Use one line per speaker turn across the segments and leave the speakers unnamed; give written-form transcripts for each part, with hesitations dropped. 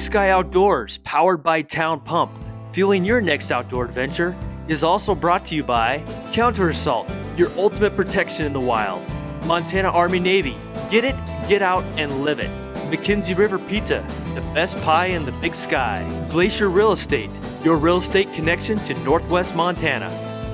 Sky Outdoors, powered by Town Pump, fueling your next outdoor adventure, is also brought to you by Counter Assault, your ultimate protection in the wild. Montana Army Navy, get it, get out, and live it. McKenzie River Pizza, the best pie in the Big Sky. Glacier Real Estate, your real estate connection to Northwest Montana.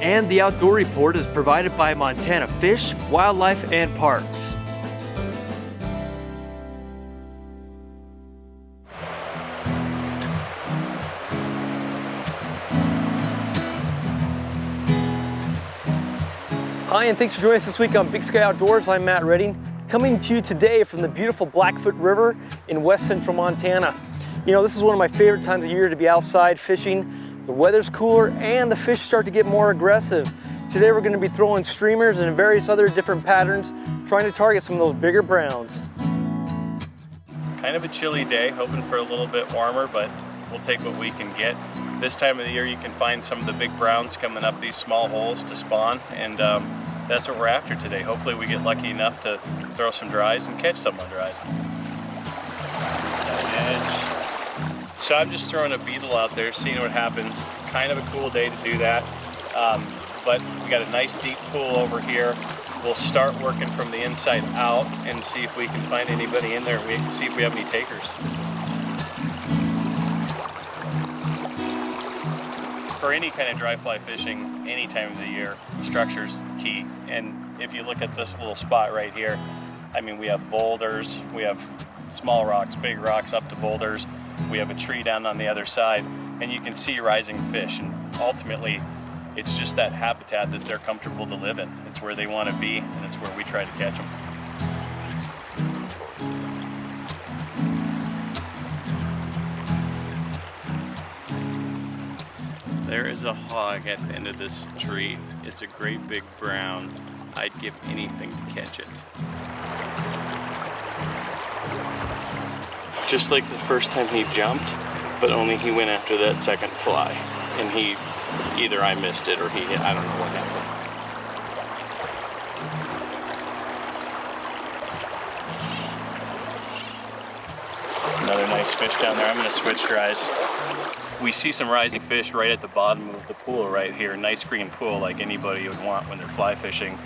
And the Outdoor Report is provided by Montana Fish, Wildlife, and Parks.
Hi, and thanks for joining us this week on Big Sky Outdoors. I'm Matt Redding, coming to you today from the beautiful Blackfoot River in west central Montana. You know, this is one of my favorite times of year to be outside fishing. The weather's cooler and the fish start to get more aggressive. Today we're going to be throwing streamers and various other different patterns, trying to target some of those bigger browns.
Kind of a chilly day, hoping for a little bit warmer, but we'll take what we can get. This time of the year you can find some of the big browns coming up these small holes to spawn, and that's what we're after today. Hopefully we get lucky enough to throw some dries and catch some on dries. Inside edge. So I'm just throwing a beetle out there, seeing what happens. Kind of a cool day to do that, but we got a nice deep pool over here. We'll start working from the inside out and see if we can find anybody in there. We can see if we have any takers. For any kind of dry fly fishing, any time of the year, structure's key. And if you look at this little spot right here, I mean, we have boulders, we have small rocks, big rocks up to boulders, we have a tree down on the other side, and you can see rising fish. And ultimately, it's just that habitat that they're comfortable to live in. It's where they want to be, and it's where we try to catch them. There is a hog at the end of this tree. It's a great big brown. I'd give anything to catch it. Just like the first time he jumped, but only he went after that second fly. And either I missed it or I don't know what happened. Another nice fish down there. I'm gonna switch dries. We see some rising fish right at the bottom of the pool right here. Nice green pool like anybody would want when they're fly fishing.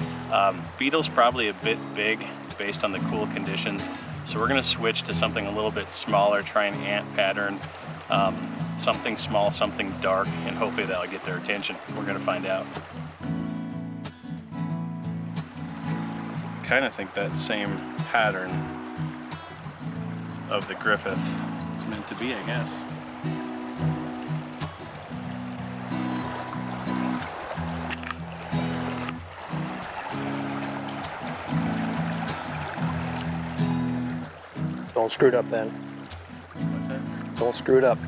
Beetle's probably a bit big based on the cool conditions. So we're gonna switch to something a little bit smaller, try an ant pattern. Something small, something dark, and hopefully that'll get their attention. We're gonna find out. Kind of think that same pattern of the Griffith is meant to be, I guess.
Don't screw it up then.
What's that?
Don't screw it up.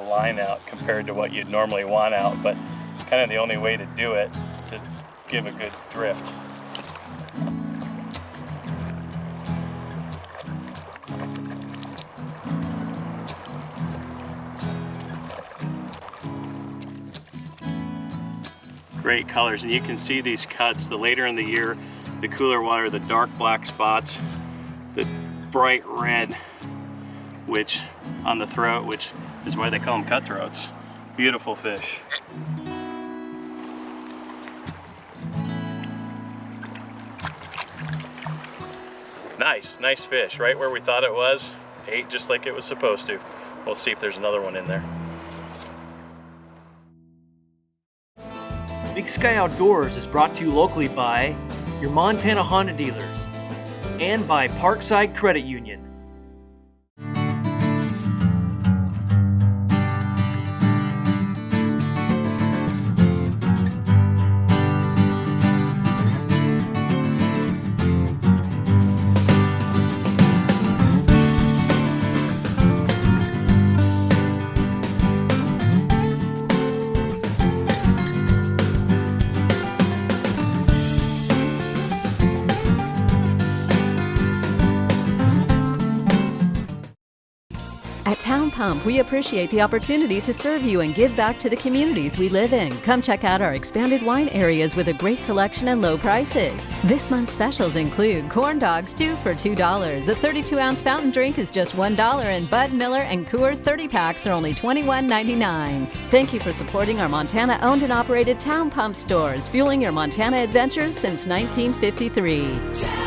Line out compared to what you'd normally want out, but kind of the only way to do it to give a good drift. Great colors, and you can see these cuts. The later in the year, the cooler water, the dark black spots, the bright red, which on the throat, which is why they call them cutthroats. Beautiful fish. Nice fish, right where we thought it was. Ate just like it was supposed to. We'll see if there's another one in there.
Big Sky Outdoors is brought to you locally by your Montana Honda dealers and by Parkside Credit Union.
At Town Pump, we appreciate the opportunity to serve you and give back to the communities we live in. Come check out our expanded wine areas with a great selection and low prices. This month's specials include corn dogs, 2 for $2. A 32-ounce fountain drink is just $1, and Bud Miller and Coors 30-packs are only $21.99. Thank you for supporting our Montana-owned and operated Town Pump stores, fueling your Montana adventures since 1953.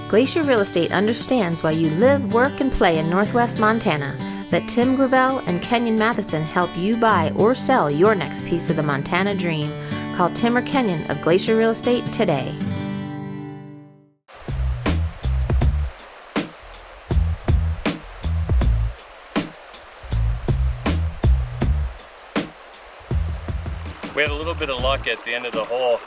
Glacier Real Estate understands why you live, work, and play in Northwest Montana. Let Tim Gravel and Kenyon Matheson help you buy or sell your next piece of the Montana dream. Call Tim or Kenyon of Glacier Real Estate today.
We had a little bit of luck at the end of the hole.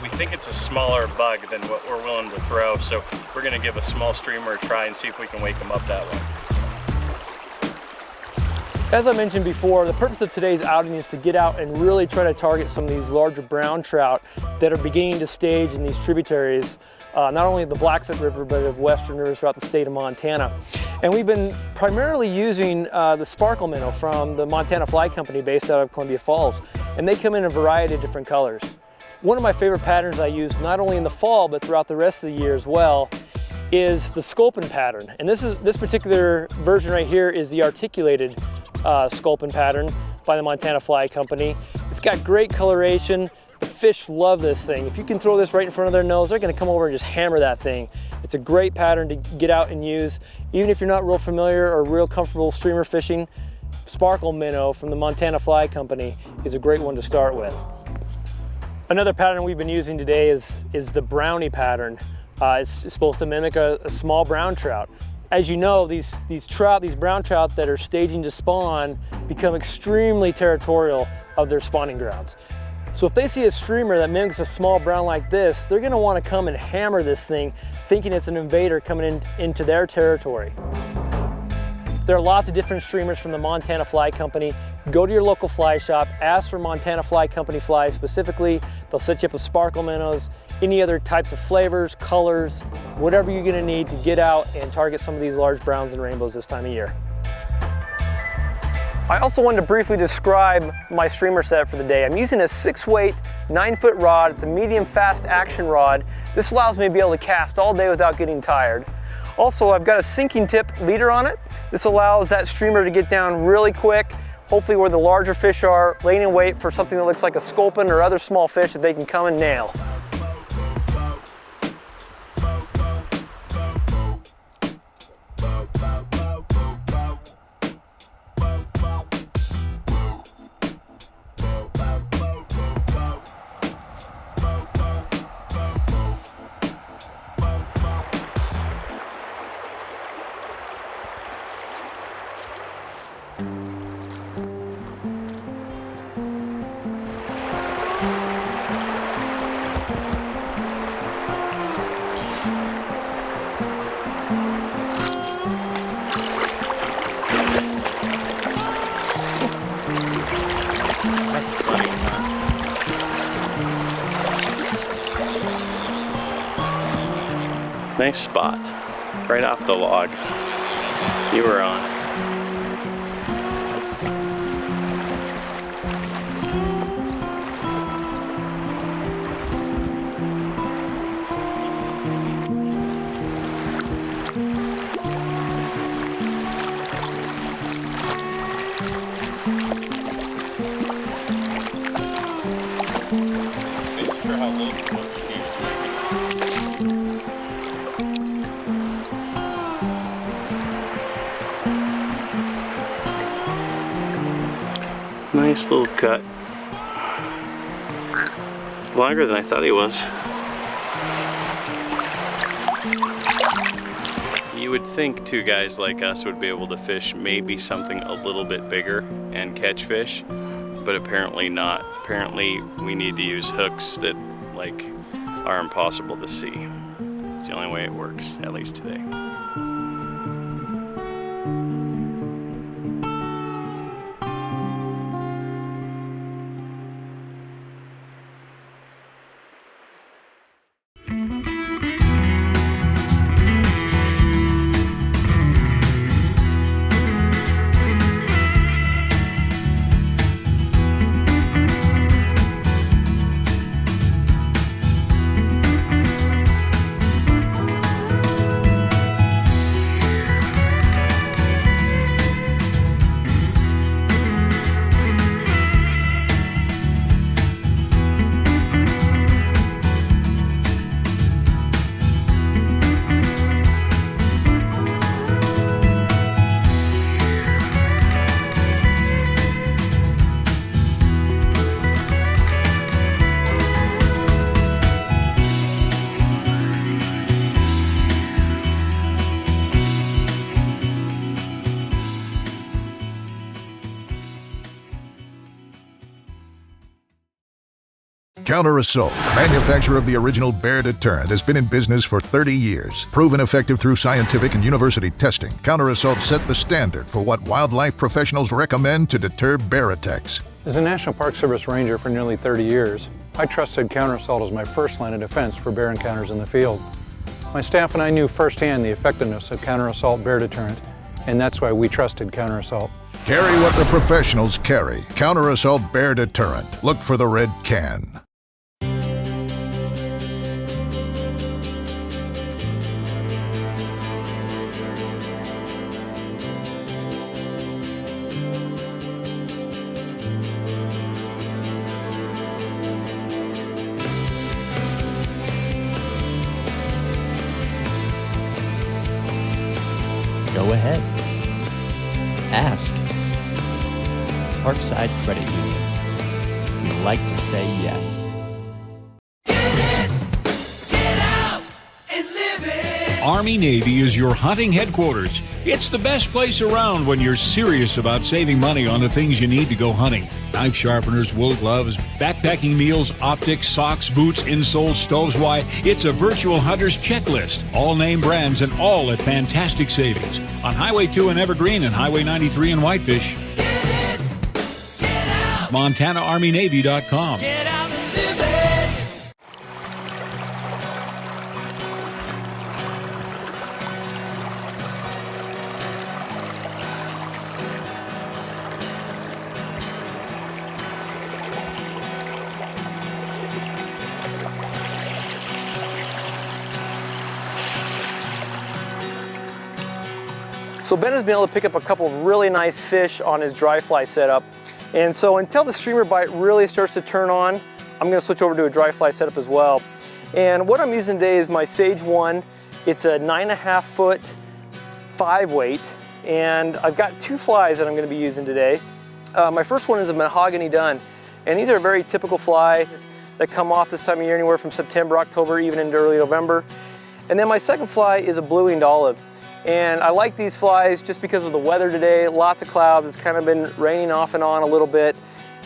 We think it's a smaller bug than what we're willing to throw, so we're going to give a small streamer a try and see if we can wake him up that way.
As I mentioned before, the purpose of today's outing is to get out and really try to target some of these larger brown trout that are beginning to stage in these tributaries, not only of the Blackfoot River, but of western rivers throughout the state of Montana. And we've been primarily using the sparkle minnow from the Montana Fly Company based out of Columbia Falls, and they come in a variety of different colors. One of my favorite patterns I use not only in the fall but throughout the rest of the year as well is the sculpin pattern. And this particular version right here is the articulated sculpin pattern by the Montana Fly Company. It's got great coloration. The fish love this thing. If you can throw this right in front of their nose, they're going to come over and just hammer that thing. It's a great pattern to get out and use. Even if you're not real familiar or real comfortable streamer fishing, sparkle minnow from the Montana Fly Company is a great one to start with. Another pattern we've been using today is the brownie pattern. It's supposed to mimic a small brown trout. As you know, these brown trout that are staging to spawn become extremely territorial of their spawning grounds. So if they see a streamer that mimics a small brown like this, they're gonna wanna come and hammer this thing, thinking it's an invader coming into their territory. There are lots of different streamers from the Montana Fly Company. Go to your local fly shop, ask for Montana Fly Company flies specifically. They'll set you up with sparkle minnows, any other types of flavors, colors, whatever you're gonna need to get out and target some of these large browns and rainbows this time of year. I also wanted to briefly describe my streamer setup for the day. I'm using a 6-weight, 9-foot rod. It's a medium fast action rod. This allows me to be able to cast all day without getting tired. Also, I've got a sinking tip leader on it. This allows that streamer to get down really quick, hopefully where the larger fish are, laying in wait for something that looks like a sculpin or other small fish that they can come and nail.
That's funny, huh? Nice spot, right off the log. You were on it. Nice little cut. Longer than I thought he was. You would think two guys like us would be able to fish maybe something a little bit bigger and catch fish, but apparently not. Apparently we need to use hooks that are impossible to see. It's the only way it works, at least today.
Counter Assault, manufacturer of the original bear deterrent, has been in business for 30 years. Proven effective through scientific and university testing, Counter Assault set the standard for what wildlife professionals recommend to deter bear attacks.
As a National Park Service ranger for nearly 30 years, I trusted Counter Assault as my first line of defense for bear encounters in the field. My staff and I knew firsthand the effectiveness of Counter Assault bear deterrent, and that's why we trusted Counter Assault.
Carry what the professionals carry. Counter Assault Bear Deterrent. Look for the red can.
Go ahead. Ask. Parkside Credit Union. We like to say yes.
Army-Navy is your hunting headquarters. It's the best place around when you're serious about saving money on the things you need to go hunting. Knife sharpeners, wool gloves, backpacking meals, optics, socks, boots, insoles, stoves. Why, it's a virtual hunter's checklist. All name brands and all at fantastic savings. On Highway 2 in Evergreen and Highway 93 in Whitefish. MontanaArmyNavy.com.
Get out and live it.
So Ben has been able to pick up a couple of really nice fish on his dry fly setup. And so until the streamer bite really starts to turn on, I'm gonna switch over to a dry fly setup as well. And what I'm using today is my Sage 1. It's a 9.5 foot 5 weight. And I've got two flies that I'm gonna be using today. My first one is a mahogany dun. And these are a very typical fly that come off this time of year, anywhere from September, October, even into early November. And then my second fly is a blue-winged olive. And I like these flies just because of the weather today. Lots of clouds. It's kind of been raining off and on a little bit.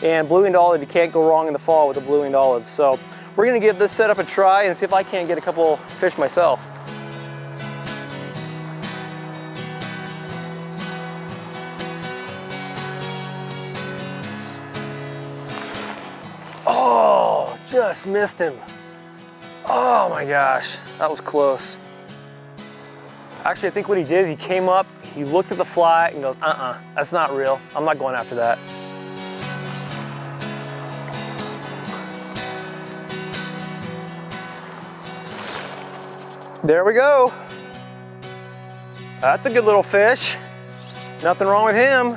And blue-winged olive, you can't go wrong in the fall with a blue-winged olive. So we're gonna give this setup a try and see if I can't get a couple fish myself. Oh, just missed him. Oh my gosh, that was close. Actually, I think what he did is he came up, he looked at the fly and goes, that's not real. I'm not going after that. There we go. That's a good little fish. Nothing wrong with him.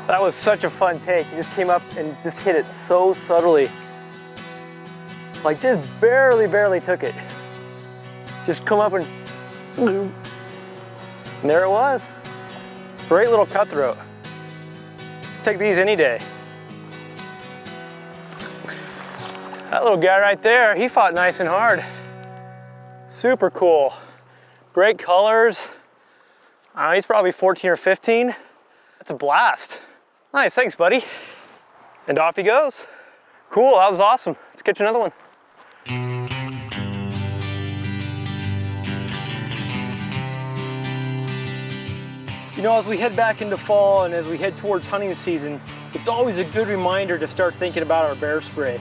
That was such a fun take. He just came up and just hit it so subtly. Like just barely took it. Just come up and there it was. Great little cutthroat. Take these any day. That little guy right there, he fought nice and hard. Super cool. Great colors. He's probably 14 or 15. That's a blast. Nice, thanks buddy. And off he goes. Cool, that was awesome. Let's catch another one. You know, as we head back into fall and as we head towards hunting season, it's always a good reminder to start thinking about our bear spray.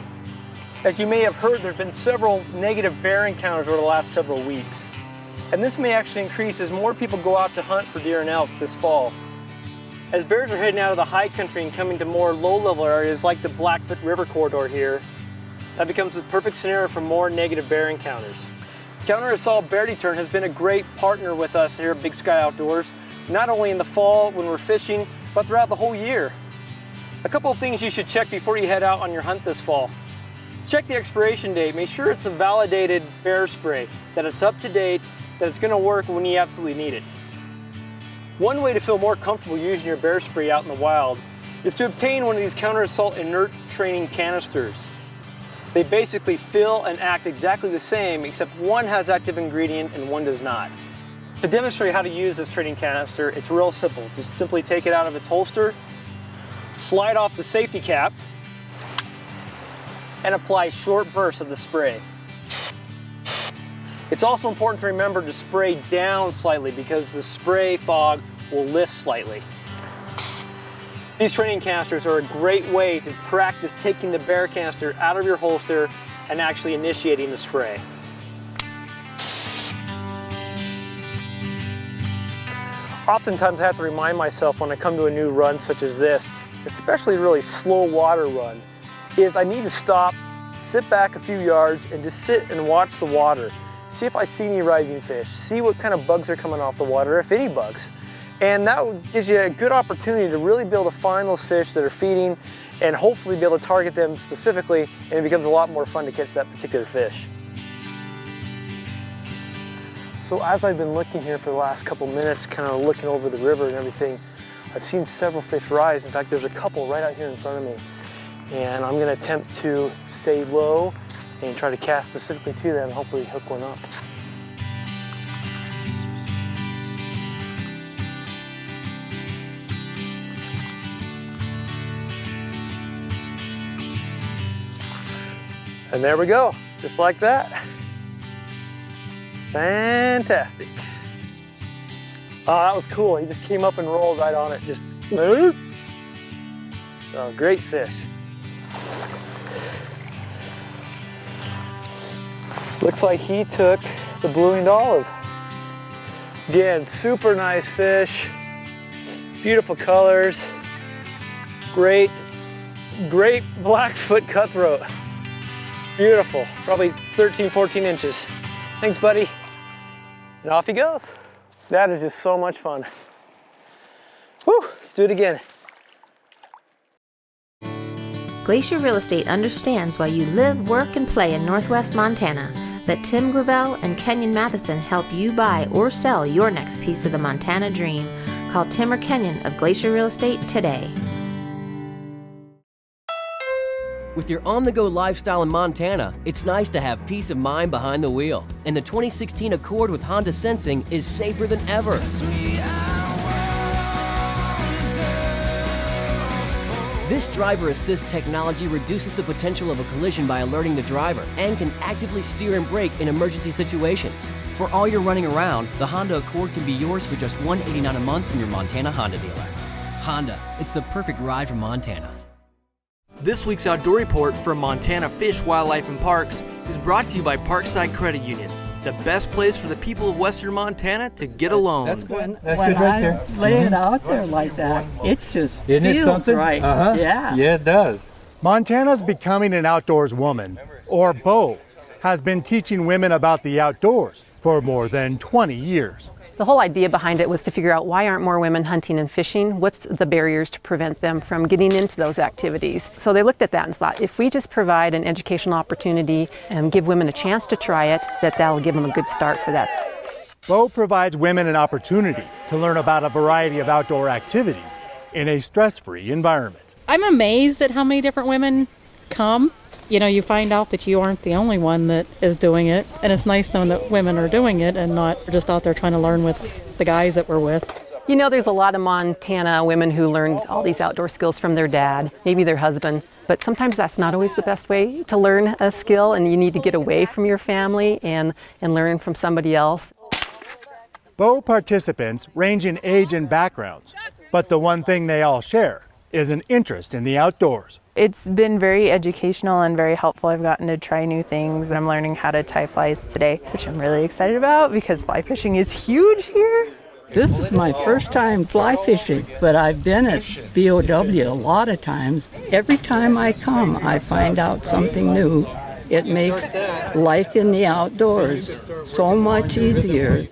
As you may have heard, there's been several negative bear encounters over the last several weeks. And this may actually increase as more people go out to hunt for deer and elk this fall. As bears are heading out of the high country and coming to more low-level areas like the Blackfoot River corridor here, that becomes the perfect scenario for more negative bear encounters. Counter Assault Bear Deterrent has been a great partner with us here at Big Sky Outdoors, not only in the fall when we're fishing, but throughout the whole year. A couple of things you should check before you head out on your hunt this fall. Check the expiration date. Make sure it's a validated bear spray, that it's up to date, that it's going to work when you absolutely need it. One way to feel more comfortable using your bear spray out in the wild is to obtain one of these Counter Assault inert training canisters. They basically feel and act exactly the same, except one has active ingredient and one does not. To demonstrate how to use this training canister, it's real simple. Just simply take it out of its holster, Slide off the safety cap and apply short bursts of the spray. It's also important to remember to spray down slightly because the spray fog will lift slightly. These training canisters are a great way to practice taking the bear canister out of your holster and actually initiating the spray. Oftentimes I have to remind myself when I come to a new run such as this, especially a really slow water run, is I need to stop, sit back a few yards and just sit and watch the water. See if I see any rising fish, see what kind of bugs are coming off the water, if any bugs. And that gives you a good opportunity to really be able to find those fish that are feeding and hopefully be able to target them specifically, and it becomes a lot more fun to catch that particular fish. So as I've been looking here for the last couple minutes, kind of looking over the river and everything, I've seen several fish rise. In fact, there's a couple right out here in front of me. And I'm gonna attempt to stay low and try to cast specifically to them and hopefully hook one up. And there we go, just like that. Fantastic. Oh, that was cool. He just came up and rolled right on it, just so great fish. Looks like he took the blue-winged olive. Again, super nice fish, beautiful colors, great Blackfoot cutthroat. Beautiful, probably 13, 14 inches. Thanks, buddy. And off he goes. That is just so much fun. Whew, let's do it again.
Glacier Real Estate understands why you live, work, and play in Northwest Montana. Let Tim Gravel and Kenyon Matheson help you buy or sell your next piece of the Montana dream. Call Tim or Kenyon of Glacier Real Estate today.
With your on-the-go lifestyle in Montana, it's nice to have peace of mind behind the wheel. And the 2016 Accord with Honda Sensing is safer than ever. This driver assist technology reduces the potential of a collision by alerting the driver and can actively steer and brake in emergency situations. For all your running around, the Honda Accord can be yours for just $189 a month from your Montana Honda dealer. Honda, it's the perfect ride from Montana.
This week's Outdoor Report from Montana Fish, Wildlife, and Parks is brought to you by Parkside Credit Union, the best place for the people of Western Montana to get a loan.
That's good. That's good right there. Lay it out there like that, it just feels right. Yeah.
Yeah, it does. Montana's Becoming an Outdoors Woman, or BO, has been teaching women about the outdoors for more than 20 years.
The whole idea behind it was to figure out why aren't more women hunting and fishing? What's the barriers to prevent them from getting into those activities? So they looked at that and thought, if we just provide an educational opportunity and give women a chance to try it, that'll give them a good start for that.
BO provides women an opportunity to learn about a variety of outdoor activities in a stress-free environment.
I'm amazed at how many different women come. You know, you find out that you aren't the only one that is doing it, and it's nice knowing that women are doing it and not just out there trying to learn with the guys that we're with.
You know, there's a lot of Montana women who learned all these outdoor skills from their dad, maybe their husband, but sometimes that's not always the best way to learn a skill, and you need to get away from your family and learn from somebody else.
BO participants range in age and backgrounds, but the one thing they all share is an interest in the outdoors.
It's been very educational and very helpful. I've gotten to try new things. I'm learning how to tie flies today, which I'm really excited about because fly fishing is huge here.
This is my first time fly fishing, but I've been at BOW a lot of times. Every time I come, I find out something new. It makes life in the outdoors so much easier.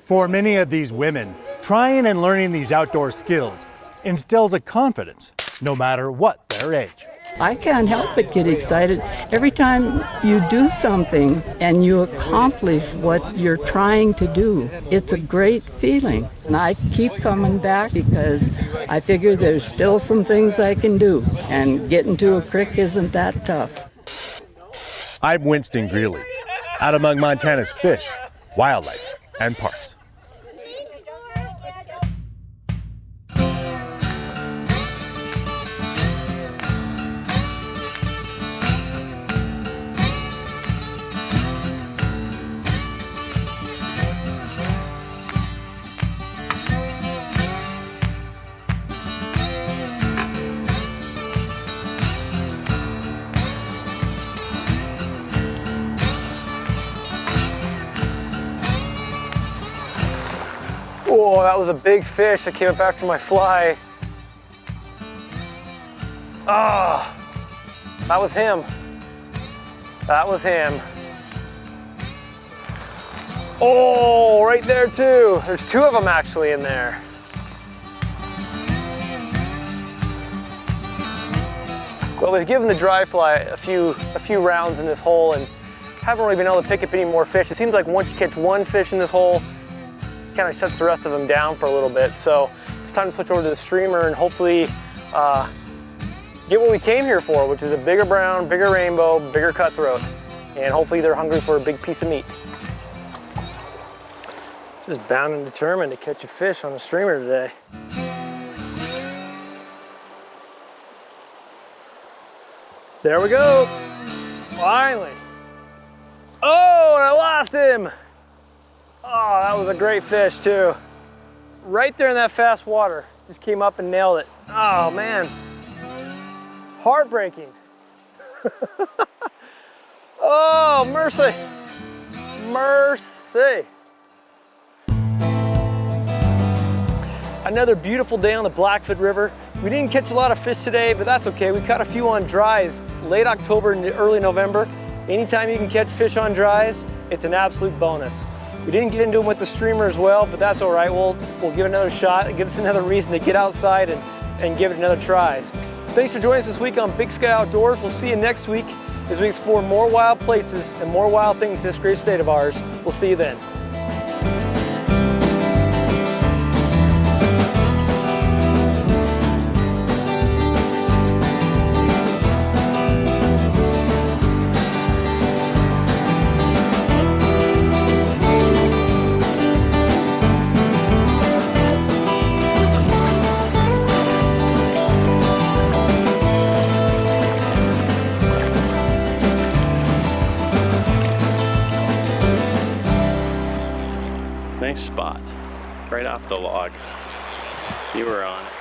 For many of these women, trying and learning these outdoor skills instills a confidence, no matter what their age.
I can't help but get excited every time you do something and you accomplish what you're trying to do. It's a great feeling. And I keep coming back because I figure there's still some things I can do, and getting to a creek isn't that tough.
I'm Winston Greeley, out among Montana's fish, wildlife, and parks.
Whoa, that was a big fish that came up after my fly. Ah, that was him. That was him. Oh, right there too. There's two of them actually in there. Well, we've given the dry fly a few rounds in this hole and haven't really been able to pick up any more fish. It seems like once you catch one fish in this hole, it kind of shuts the rest of them down for a little bit. So it's time to switch over to the streamer and hopefully get what we came here for, which is a bigger brown, bigger rainbow, bigger cutthroat. And hopefully they're hungry for a big piece of meat. Just bound and determined to catch a fish on the streamer today. There we go, finally. Oh, and I lost him. Oh, that was a great fish too. Right there in that fast water. Just came up and nailed it. Oh man, heartbreaking. Oh, mercy, mercy. Another beautiful day on the Blackfoot River. We didn't catch a lot of fish today, but that's okay. We caught a few on dries late October and early November. Anytime you can catch fish on dries, it's an absolute bonus. We didn't get into them with the streamer as well, but that's all right. We'll give it another shot. It gives us another reason to get outside and give it another try. Thanks for joining us this week on Big Sky Outdoors. We'll see you next week as we explore more wild places and more wild things in this great state of ours. We'll see you then.
Nice spot, right off the log. You were on it.